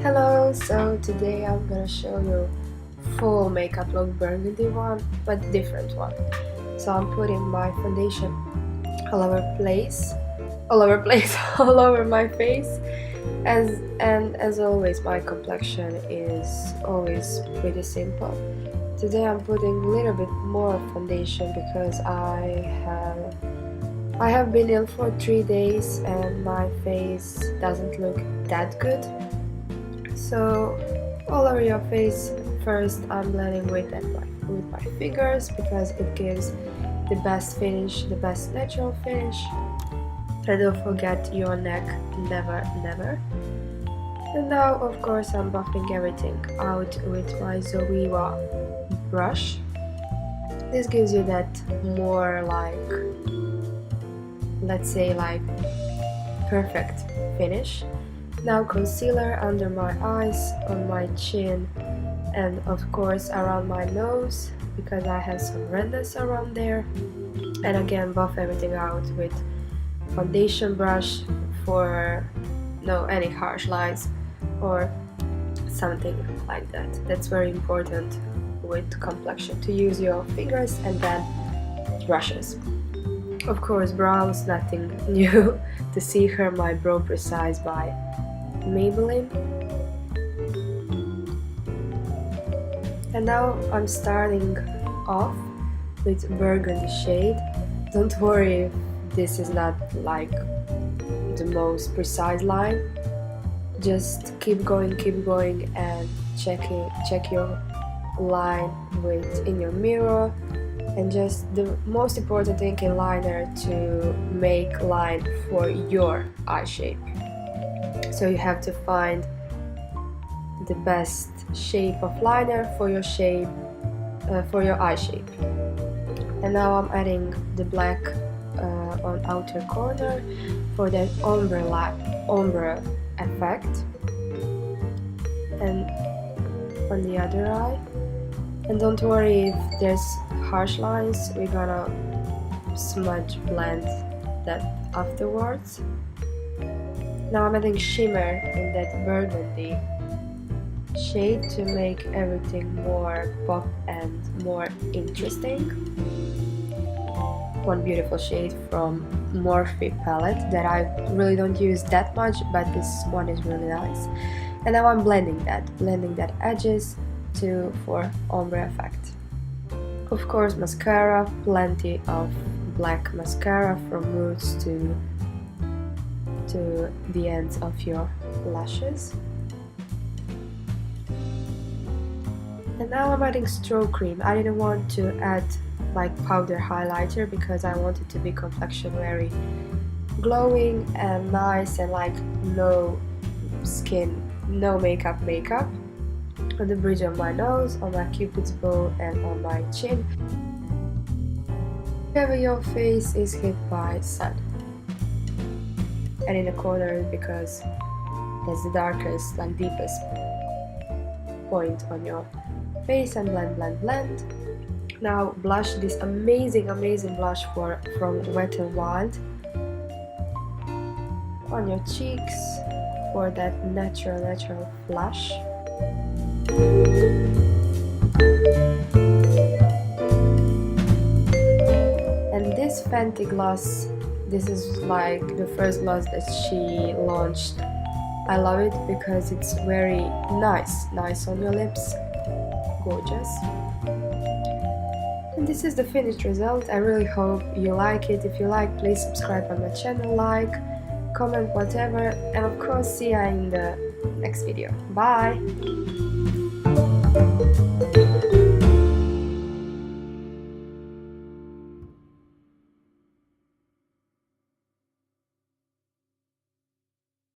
Hello, so today I'm gonna show you full makeup look, burgundy one, but different one. So I'm putting my foundation all over place, all over my face, as always my complexion is always pretty simple. Today I'm putting a little bit more foundation because I have been ill for 3 days and my face doesn't look that good. So all over your face, first I'm blending with my fingers because it gives the best finish, the best natural finish. And don't forget your neck, never. And now of course I'm buffing everything out with my WetnWild brush. This gives you that more like, let's say like perfect finish. Now concealer under my eyes, on my chin, and of course around my nose because I have some redness around there. And again buff everything out with foundation brush for no any harsh lines or something like that. That's very important with complexion, to use your fingers and then brushes. Of course brows, nothing new to see her, my Brow Precise by Maybelline. And now I'm starting off with burgundy shade. Don't worry if this is not like the most precise line, just keep going and check your line in your mirror. And just the most important thing in liner, to make line for your eye shape. So you have to find the best shape of liner for your shape, for your eye shape. And now I'm adding the black on outer corner for that ombre effect, and on the other eye. And don't worry if there's harsh lines, we're gonna smudge blend that afterwards. Now I'm adding shimmer in that burgundy shade to make everything more pop and more interesting. One beautiful shade from Morphe palette that I really don't use that much, but this one is really nice. And now I'm blending that edges for ombre effect. Of course mascara, plenty of black mascara from roots to the ends of your lashes. And now I'm adding strobe cream. I didn't want to add like powder highlighter because I want it to be complexion very glowing and nice, and like no skin, no makeup on the bridge of my nose, on my cupid's bow, and on my chin. Wherever your face is hit by sun. And in the corner because that's the darkest, like deepest point on your face. And blend. Now blush, this amazing blush from WetnWild on your cheeks for that natural flush. And this Fenty gloss, this is like the first gloss that she launched. I love it because it's very nice on your lips, gorgeous. And this is the finished result. I really hope you like it. If you like, please subscribe on my channel, like, comment, whatever, and of course see you in the next video. Bye!